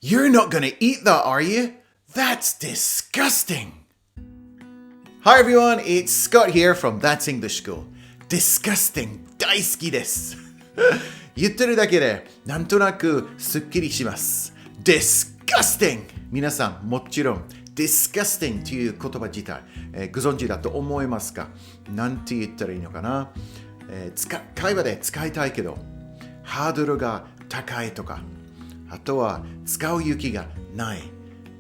You're not gonna eat that, are you? That's disgusting. Hi everyone, it's Scott here from That's English School. Disgusting 大好きです。言ってるだけでなんとなくすっきりします。Disgusting! 皆さんもちろん Disgusting という言葉自体、ご存知だと思いますか？なんて言ったらいいのかな、会話で使いたいけどハードルが高いとか、あとは使う勇気がない、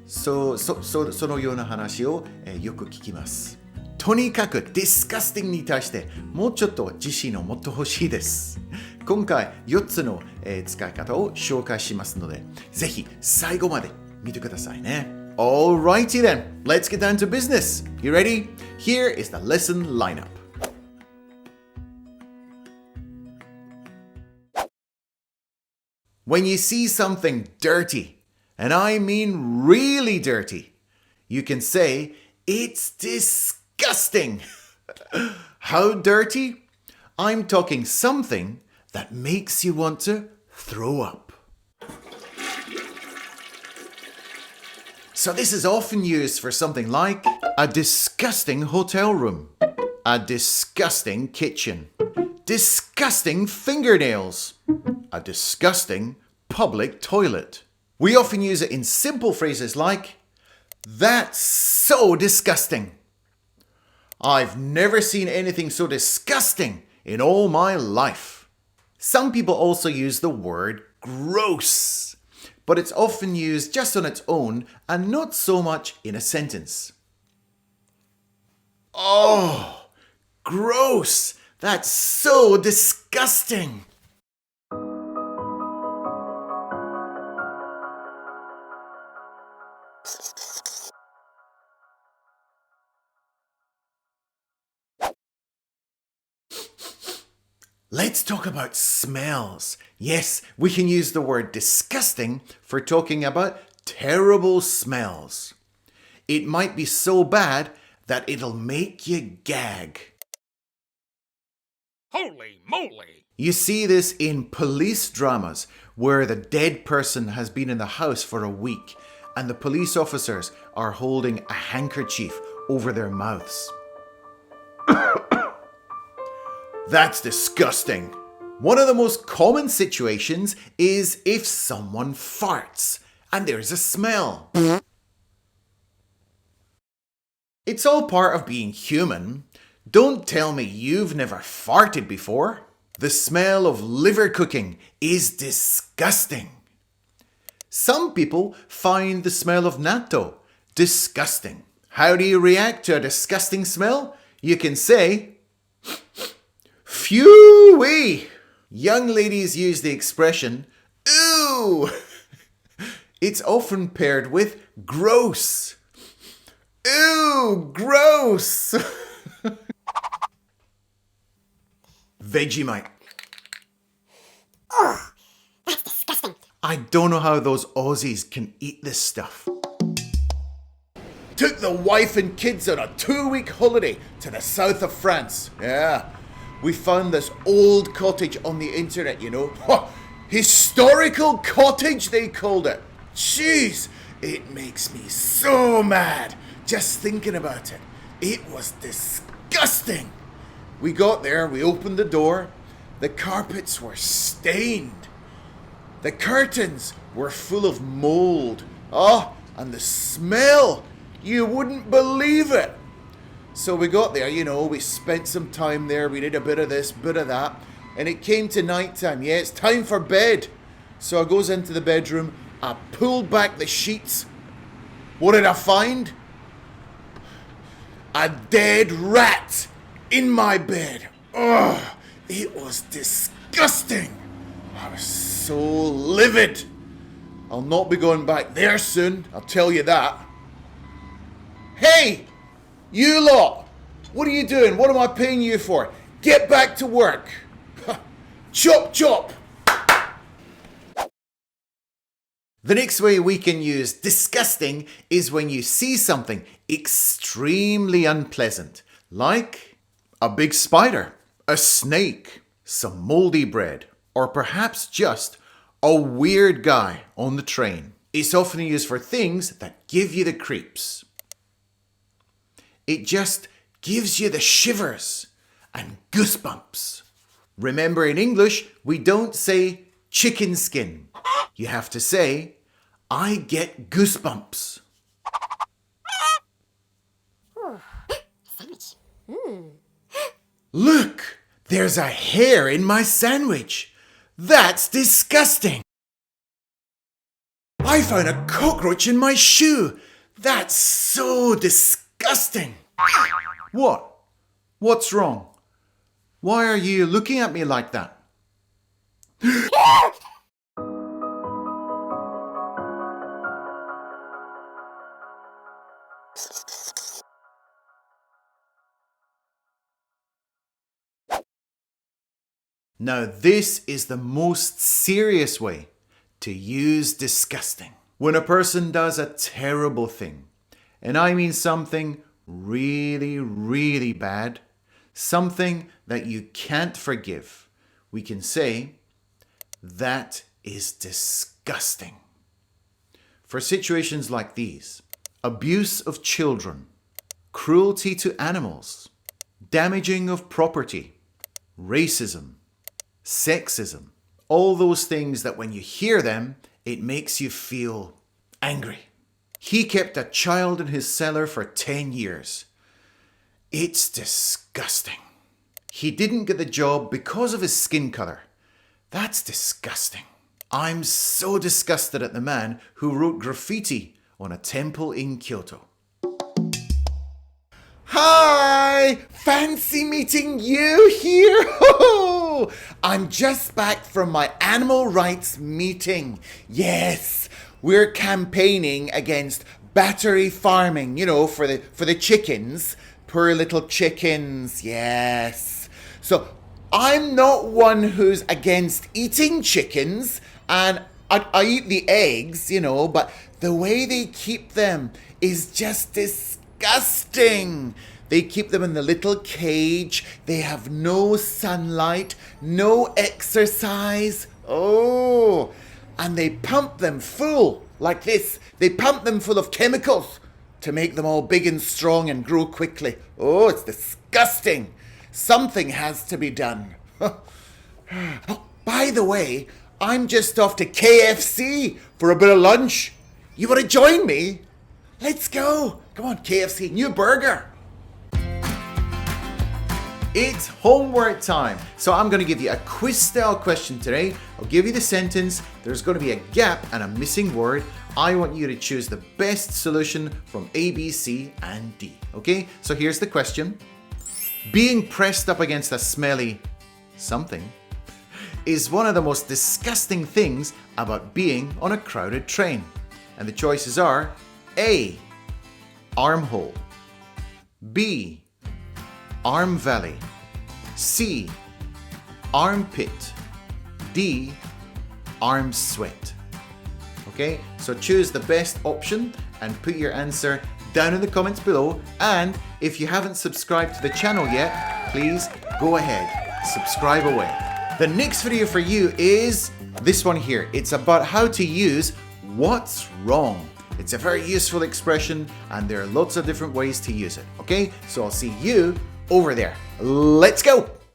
そのような話を、よく聞きます。とにかく disgusting に対してもうちょっと自信を持ってほしいです。今回4つの、使い方を紹介しますので、ぜひ最後まで見てくださいね。Alrighty then, let's get down to business. You ready? Here is the lesson lineup. When you see something dirty, and I mean really dirty, you can say, it's disgusting. How dirty? I'm talking something that makes you want to throw up. So this is often used for something like a disgusting hotel room, a disgusting kitchen, disgusting fingernails, a disgusting public toilet. We often use it in simple phrases like, that's so disgusting. I've never seen anything so disgusting in all my life. Some people also use the word gross, but it's often used just on its own and not so much in a sentence. Oh, gross! That's so disgusting! Let's talk about smells. Yes, we can use the word disgusting for talking about terrible smells. It might be so bad that it'll make you gag. Holy moly! You see this in police dramas where the dead person has been in the house for a week and the police officers are holding a handkerchief over their mouths. That's disgusting. One of the most common situations is if someone farts and there's a smell. It's all part of being human. Don't tell me you've never farted before. The smell of liver cooking is disgusting. Some people find the smell of natto disgusting. How do you react to a disgusting smell? You can say, phew-wee. Young ladies use the expression, ooh. It's often paired with gross. Ooh, gross. Vegemite. Oh, that's disgusting. I don't know how those Aussies can eat this stuff. Took the wife and kids on a 2-week holiday to the south of France. Yeah, we found this old cottage on the internet, you know. Historical cottage, they called it. Jeez, it makes me so mad just thinking about it. It was disgusting. We got there, we opened the door. The carpets were stained. The curtains were full of mold. Oh, and the smell. You wouldn't believe it. So we got there, you know, we spent some time there. We did a bit of this, bit of that. And it came to night time. Yeah, it's time for bed. So I goes into the bedroom. I pulled back the sheets. What did I find? A dead rat in my bed. Ugh, it was disgusting. I was so livid. I'll not be going back there soon, I'll tell you that. Hey, you lot, what are you doing? What am I paying you for? Get back to work. Chop, chop. The next way we can use disgusting is when you see something extremely unpleasant, like a big spider, a snake, some moldy bread, or perhaps just a weird guy on the train. It's often used for things that give you the creeps. It just gives you the shivers and goosebumps. Remember, in English, we don't say chicken skin. You have to say, I get goosebumps. Sandwich. Look, there's a hair in my sandwich. That's disgusting. I found a cockroach in my shoe. That's so disgusting. What? What's wrong? Why are you looking at me like that? Now, this is the most serious way to use disgusting. When a person does a terrible thing, and I mean something really, really bad, something that you can't forgive, we can say, that is disgusting. For situations like these, abuse of children, cruelty to animals, damaging of property, racism, sexism, all those things that when you hear them, it makes you feel angry. He kept a child in his cellar for 10 years. It's disgusting. He didn't get the job because of his skin color. That's disgusting. I'm so disgusted at the man who wrote graffiti on a temple in Kyoto. Hi! Fancy meeting you here? I'm just back from my animal rights meeting. Yes, we're campaigning against battery farming, for the chickens. Poor little chickens, yes. So I'm not one who's against eating chickens, and I eat the eggs, but the way they keep them is just disgusting. They keep them in the little cage. They have no sunlight, no exercise. Oh, and they pump them full like this. They pump them full of chemicals to make them all big and strong and grow quickly. Oh, it's disgusting. Something has to be done. Oh, by the way, I'm just off to KFC for a bit of lunch. You want to join me? Let's go. Come on, KFC, new burger. It's homework time. So I'm going to give you a quiz style question today. I'll give you the sentence. There's going to be a gap and a missing word. I want you to choose the best solution from A, B, C, and D. Okay, so here's the question. Being pressed up against a smelly something is one of the most disgusting things about being on a crowded train. And the choices are A, armhole, B, arm valley, C, armpit, D, arm sweat. Okay, so choose the best option and put your answer down in the comments below. And if you haven't subscribed to the channel yet, please go ahead, subscribe away. The next video for you is this one here. It's about how to use what's wrong. It's a very useful expression and there are lots of different ways to use it. Okay, so I'll see you over there. Let's go.